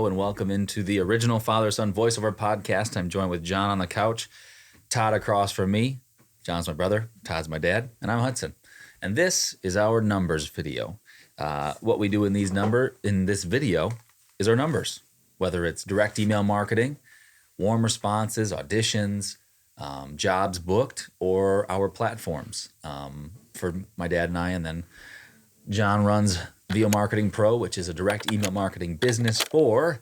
Hello and welcome into the original Father-Son voiceover podcast. I'm joined with John on the couch, Todd across from me. John's my brother, Todd's my dad, and I'm Hudson. And this is our numbers video. What we do in this video is our numbers, whether it's direct email marketing, warm responses, auditions, jobs booked, or our platforms for my dad and I. And then John runs VO Marketing Pro, which is a direct email marketing business for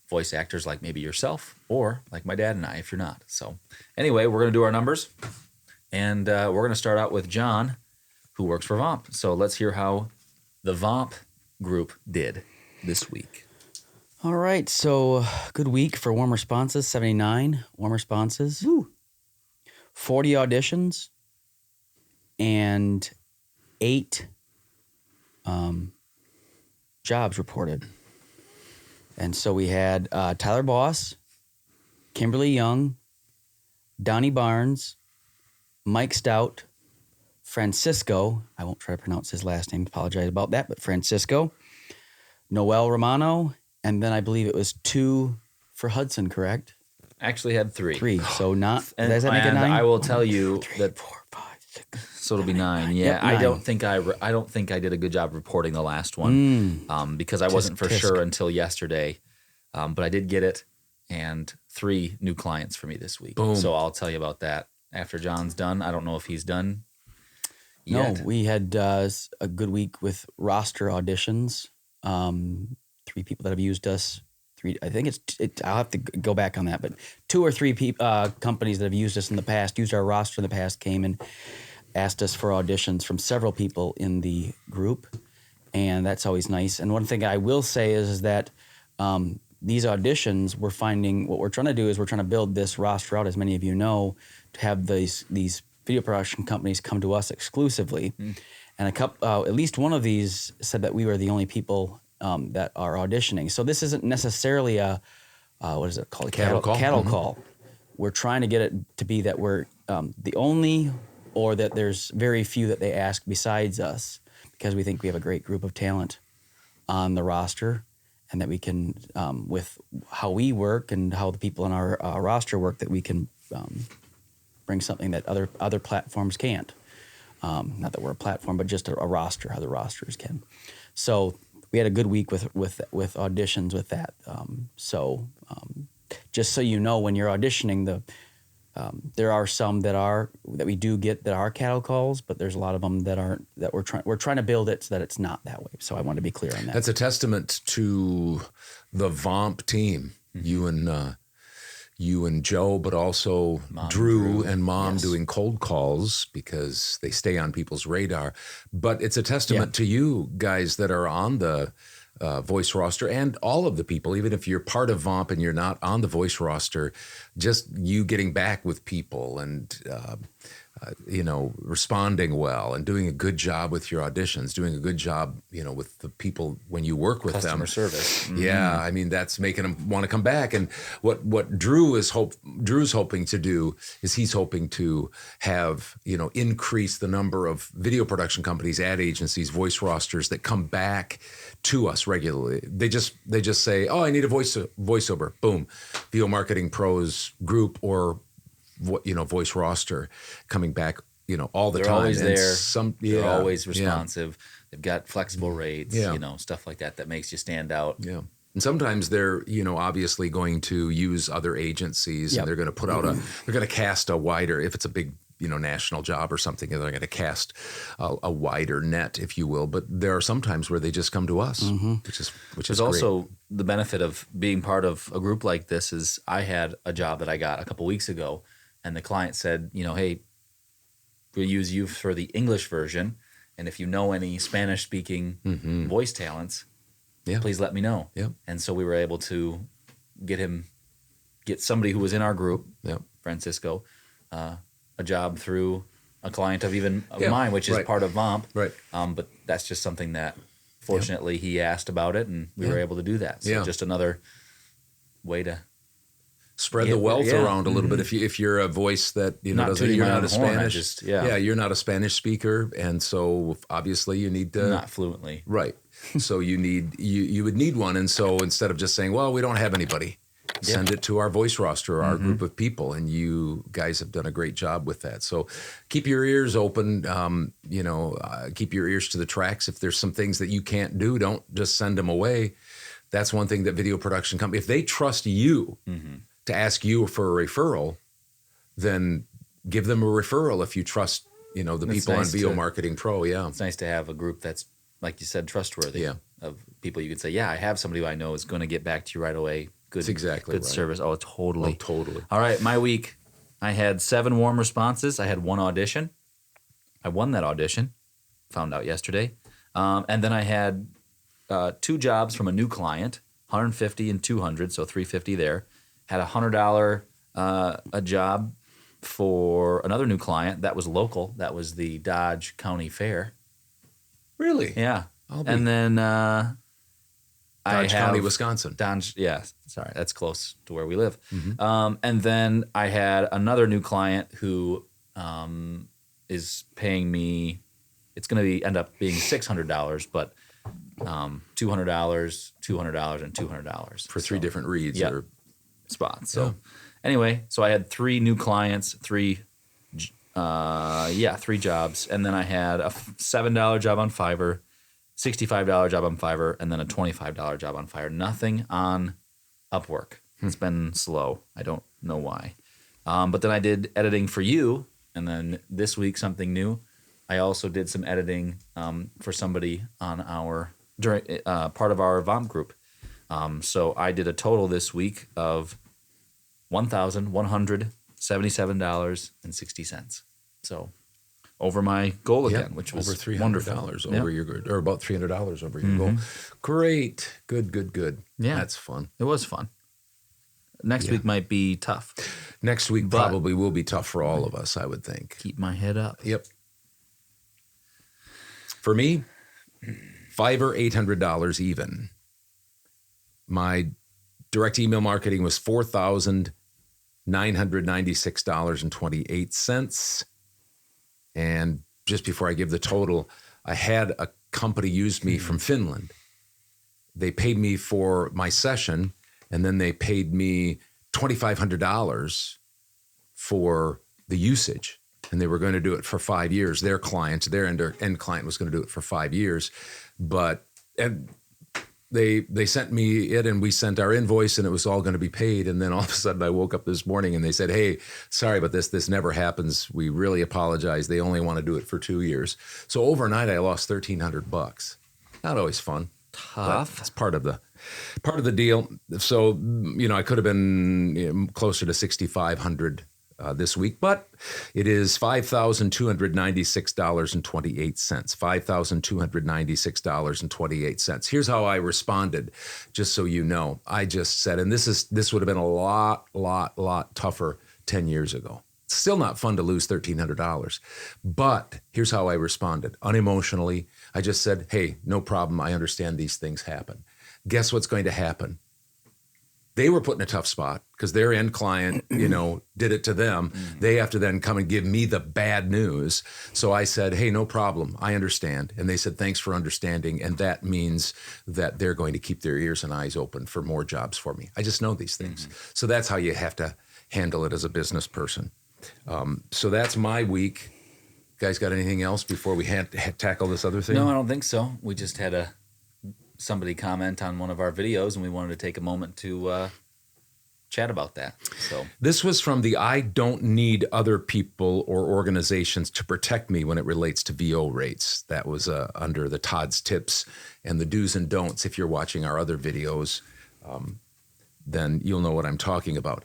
voice actors like maybe yourself or like my dad and I if you're not. So anyway, we're going to do our numbers, and we're going to start out with John, who works for VOMP. So let's hear how the VOMP group did this week. All right, so good week for warm responses, 79 warm responses, Woo. 40 auditions, and 8 jobs reported. And so we had Tyler Boss, Kimberly Young, Donnie Barnes, Mike Stout, Francisco, I won't try to pronounce his last name, apologize about that, but Francisco, Noel Romano, and then I believe it was 2 for Hudson, correct? Actually had 3. 3, so not, And, does that make it 9? I will tell you 3, that 4, 5, 6, so it'll be 9. Yeah, Yep, 9. I don't think I did a good job reporting the last one because I wasn't for tisk. sure until yesterday. But I did get it, and 3 new clients for me this week. Boom. So I'll tell you about that after John's done. I don't know if he's done yet. No, we had a good week with roster auditions. 3 people that have used us. 3, I think I'll have to go back on that, but 2 or 3 companies that have used us in the past, used our roster in the past, came and asked us for auditions from several people in the group, and that's always nice. And one thing I will say is that these auditions, we're finding what we're trying to do is we're trying to build this roster out, as many of you know, to have these video production companies come to us exclusively. And at least one of these said that we were the only people that are auditioning. So this isn't necessarily a what is it called? Cattle call. Cattle call. We're trying to get it to be that we're the only, or that there's very few that they ask besides us, because we think we have a great group of talent on the roster, and that we can, with how we work and how the people in our roster work, that we can bring something that other platforms can't. Not that we're a platform, but just a roster, how the rosters can. So we had a good week with auditions with that. Just so you know, when you're auditioning, there are some that we do get that are cattle calls, but there's a lot of them that aren't. That we're trying to build it so that it's not that way. So I want to be clear on that. That's a testament to the VOMP team, you and Joe, but also Drew and Mom yes. doing cold calls because they stay on people's radar. But it's a testament to you guys that are on the voice roster, and all of the people, even if you're part of VOMP and you're not on the voice roster, just you getting back with people and responding well and doing a good job with your auditions, doing a good job, with the people when you work with Customer them. service. Mm-hmm. Yeah, I mean, that's making them want to come back. And what Drew's hoping to do is he's hoping to have, increase the number of video production companies, ad agencies, voice rosters that come back to us regularly. They just say, "Oh, I need a voiceover." Boom, VO Marketing Pros group or voice roster coming back, all the They're time. always And there. They're always responsive. Yeah. They've got flexible rates, stuff like that makes you stand out. Yeah. And sometimes they're, obviously going to use other agencies and they're going to put out they're going to cast a wider, if it's a big, national job or something, they're going to cast a wider net, if you will. But there are some times where they just come to us, which is There's also the benefit of being part of a group like this is I had a job that I got a couple weeks ago, and the client said, hey, we'll use you for the English version, and if you know any Spanish-speaking voice talents, please let me know. Yep. And so we were able to get somebody who was in our group, Francisco, a job through a client of mine, which is part of VOMP. Right. But that's just something that, fortunately, he asked about it, and we were able to do that. So just another way to Spread the wealth around a little bit. If you're a voice that Not doesn't, tooting you're my not own a horn, Spanish. yeah. You're not a Spanish speaker, and so obviously you need to Not fluently. right. So you would need one, and so instead of just saying, well, we don't have anybody, send it to our voice roster, our group of people, and you guys have done a great job with that. So keep your ears open. Keep your ears to the tracks. If there's some things that you can't do, don't just send them away. That's one thing that video production company, if they trust you to ask you for a referral, then give them a referral if you trust, the people on VO Marketing Pro. Yeah. It's nice to have a group that's, like you said, trustworthy. Yeah. Of people you can say, yeah, I have somebody who I know is going to get back to you right away. Good, That's exactly good right. service. Oh, totally. Oh, totally. All right, my week, I had 7 warm responses. I had 1 audition. I won that audition, found out yesterday. And then I had 2 jobs from a new client, $150 and $200, so $350 there. Had a $100 a job for another new client that was local. That was the Dodge County Fair. Really? Yeah. And then Dodge County, Wisconsin. Sorry, that's close to where we live. And then I had another new client who is paying me. It's going to end up being $600, but $200, $200, and $200 For 3 different reads. Yep. Or spots. So anyway, so I had 3 new clients, 3 jobs, and then I had a $7 job on Fiverr, $65 job on Fiverr, and then a $25 job on Fiverr. Nothing on Upwork. It's been slow. I don't know why. But then I did editing for you, and then this week something new. I also did some editing for somebody on our part of our VOMP group. So I did a total this week of $1,177.60. So over my goal again, which was over $300 wonderful. over your goal, or about $300 over your goal. Great. Good. Yeah. That's fun. It was fun. Next week might be tough. Next week probably will be tough for all of us, I would think. Keep my head up. Yep. For me, Fiverr, $800 even. My direct email marketing was $4,996.28. And just before I give the total, I had a company use me from Finland. They paid me for my session, and then they paid me $2,500 for the usage. And they were going to do it for 5 years. Their client, their end client was going to do it for 5 years. And they sent me it, and we sent our invoice, and it was all going to be paid. And then all of a sudden I woke up this morning and they said, hey, sorry, but this never happens. We really apologize. They only want to do it for 2 years. So overnight I lost $1,300. Not always fun. Tough. It's part of the deal. So, I could have been closer to 6,500 this week, but it is $5,296.28. $5,296.28. Here's how I responded, just so you know. I just said, and this would have been a lot tougher 10 years ago. It's still not fun to lose $1,300, but here's how I responded. Unemotionally, I just said, hey, no problem. I understand these things happen. Guess what's going to happen? They were put in a tough spot because their end client, did it to them. They have to then come and give me the bad news. So I said, hey, no problem. I understand. And they said, thanks for understanding. And that means that they're going to keep their ears and eyes open for more jobs for me. I just know these things. So that's how you have to handle it as a business person. So that's my week. Guys got anything else before we tackle this other thing? No, I don't think so. We just had somebody comment on one of our videos, and we wanted to take a moment to chat about that. So this was from the I don't need other people or organizations to protect me when it relates to VO rates. That was under the Todd's tips and the do's and don'ts. If you're watching our other videos, then you'll know what I'm talking about.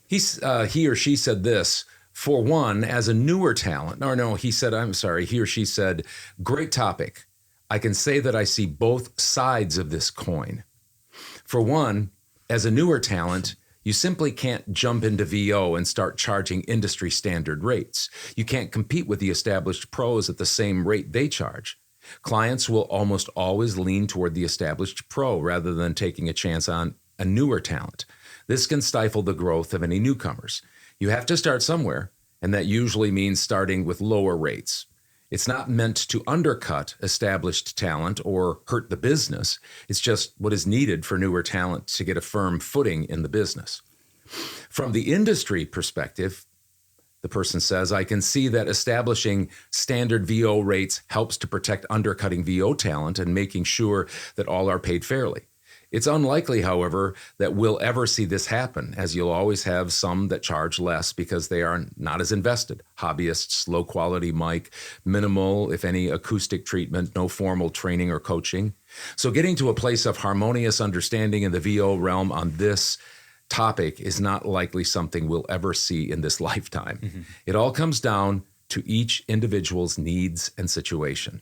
He or she said this. For one, as a newer talent, he or she said, great topic. I can say that I see both sides of this coin. For one, as a newer talent, you simply can't jump into VO and start charging industry standard rates. You can't compete with the established pros at the same rate they charge. Clients will almost always lean toward the established pro rather than taking a chance on a newer talent. This can stifle the growth of any newcomers. You have to start somewhere, and that usually means starting with lower rates. It's not meant to undercut established talent or hurt the business. It's just what is needed for newer talent to get a firm footing in the business. From the industry perspective, the person says, I can see that establishing standard VO rates helps to protect undercutting VO talent and making sure that all are paid fairly. It's unlikely, however, that we'll ever see this happen, as you'll always have some that charge less because they are not as invested. Hobbyists, low quality mic, minimal, if any, acoustic treatment, no formal training or coaching. So getting to a place of harmonious understanding in the VO realm on this topic is not likely something we'll ever see in this lifetime. Mm-hmm. It all comes down to each individual's needs and situation.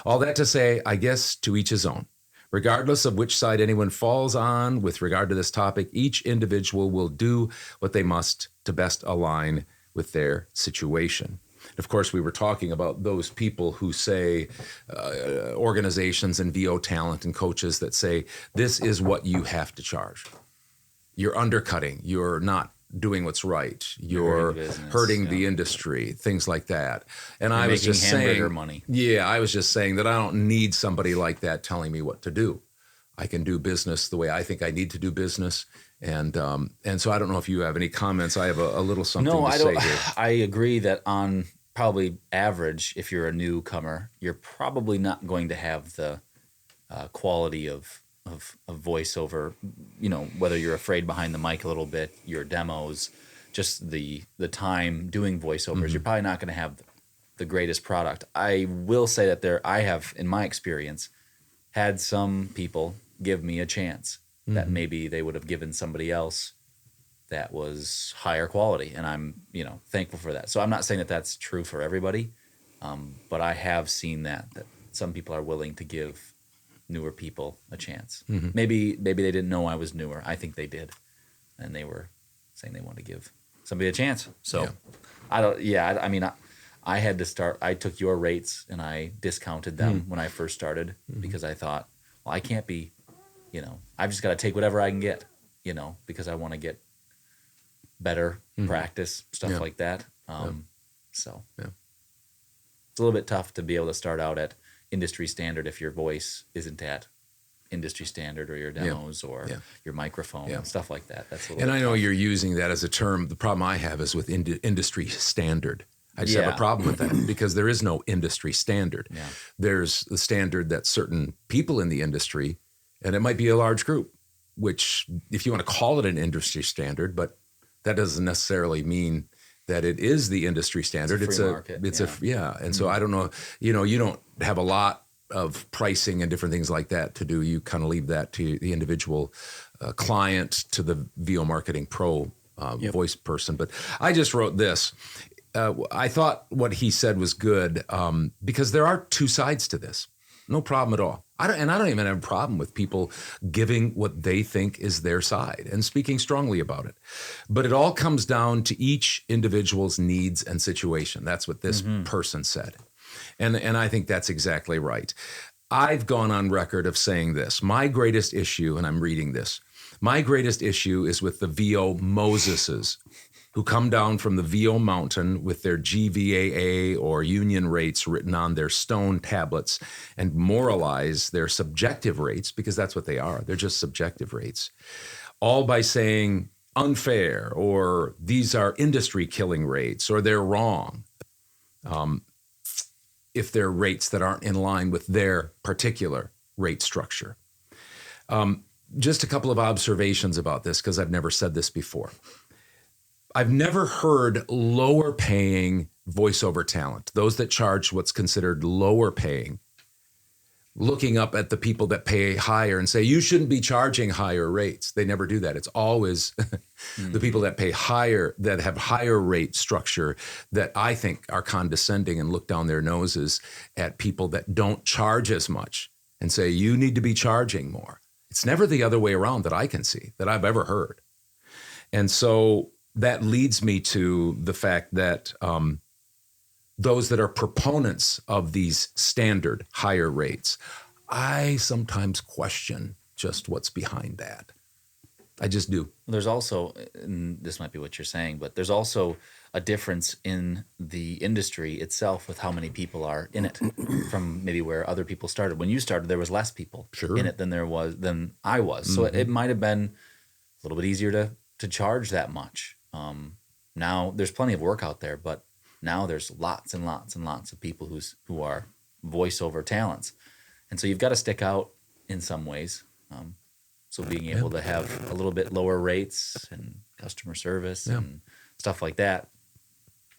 All that to say, I guess to each his own. Regardless of which side anyone falls on with regard to this topic, each individual will do what they must to best align with their situation. Of course, we were talking about those people who say, organizations and VO talent and coaches that say, this is what you have to charge. You're undercutting, you're not doing what's right, you're hurting the industry, things like that. And I was just saying, money. Yeah, I was just saying that I don't need somebody like that telling me what to do. I can do business the way I think I need to do business. And so I don't know if you have any comments. I have a little something to say here. I agree that on probably average, if you're a newcomer, you're probably not going to have the quality of voiceover, whether you're afraid behind the mic a little bit, your demos, just the time doing voiceovers, you're probably not going to have the greatest product. I will say that I have, in my experience, had some people give me a chance that maybe they would have given somebody else that was higher quality. And I'm, thankful for that. So I'm not saying that that's true for everybody, but I have seen that some people are willing to give newer people a chance. Mm-hmm. Maybe they didn't know I was newer. I think they did, and they were saying they wanted to give somebody a chance. So I had to start. I took your rates and I discounted them when I first started because I thought, well, I can't be, I've just got to take whatever I can get, because I want to get better practice, stuff like that. So it's a little bit tough to be able to start out at industry standard if your voice isn't at industry standard, or your demos or your microphone and stuff like that. That's a little I know you're using that as a term. The problem I have is with industry standard. I just have a problem with that because there is no industry standard. Yeah. There's the standard that certain people in the industry, and it might be a large group, which if you want to call it an industry standard, but that doesn't necessarily mean that it is the industry standard. It's a free market. And so I don't know, you don't have a lot of pricing and different things like that to do. You kind of leave that to the individual client, to the VO Marketing Pro voice person. But I just wrote this. I thought what he said was good because there are two sides to this. No problem at all. I don't even have a problem with people giving what they think is their side and speaking strongly about it. But it all comes down to each individual's needs and situation. That's what this person said. And I think that's exactly right. I've gone on record of saying this. My greatest issue, and I'm reading this, my greatest issue is with the VO Moseses who come down from the VO mountain with their GVAA or union rates written on their stone tablets and moralize their subjective rates, because that's what they are. They're just subjective rates, all by saying unfair, or these are industry killing rates, or they're wrong. If they're rates that aren't in line with their particular rate structure. Just a couple of observations about this, because I've never said this before. I've never heard lower paying voiceover talent, those that charge what's considered lower paying, looking up at the people that pay higher and say, you shouldn't be charging higher rates. They never do that. It's always the people that pay higher, that have higher rate structure, that I think are condescending and look down their noses at people that don't charge as much and say, you need to be charging more. It's never the other way around that I can see, that I've ever heard. And so that leads me to the fact that those that are proponents of these standard higher rates, I sometimes question just what's behind that. I just do. There's also, and this might be what you're saying, but there's also a difference in the industry itself with how many people are in it from maybe where other people started. When you started, there was less people in it than I was. So it might have been a little bit easier to charge that much. Now there's plenty of work out there, but now there's lots and lots and lots of people who are voiceover talents. And so you've got to stick out in some ways. So being able to have a little bit lower rates and customer service and stuff like that.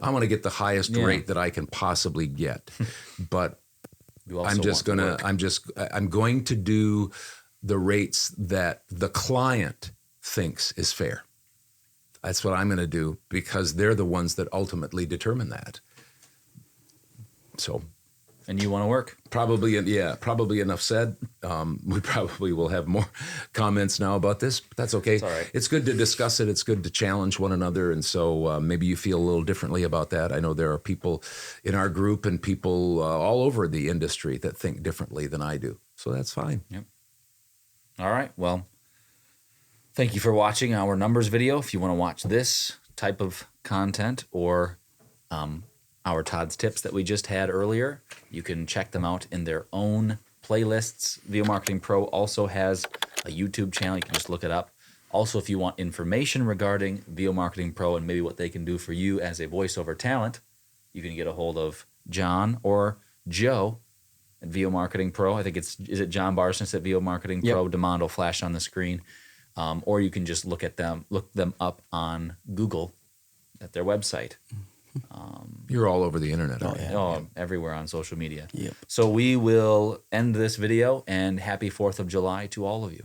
I want to get the highest rate that I can possibly get, but I'm going to do the rates that the client thinks is fair. That's what I'm going to do because they're the ones that ultimately determine that. So. And you want to work? Probably enough said. We probably will have more comments now about this, but that's okay. It's all right. It's good to discuss it. It's good to challenge one another. And so maybe you feel a little differently about that. I know there are people in our group and people all over the industry that think differently than I do. So that's fine. Yep. All right. Well, thank you for watching our numbers video. If you want to watch this type of content or our Todd's tips that we just had earlier, you can check them out in their own playlists. VO Marketing Pro also has a YouTube channel. You can just look it up. Also, if you want information regarding VO Marketing Pro and maybe what they can do for you as a voiceover talent, you can get a hold of John or Joe at VO Marketing Pro. I think is it John Barsness at VO Marketing Pro? Demand will flash on the screen. Or you can just look them up on Google at their website. You're all over the internet. Everywhere on social media. Yep. So we will end this video, and happy 4th of July to all of you.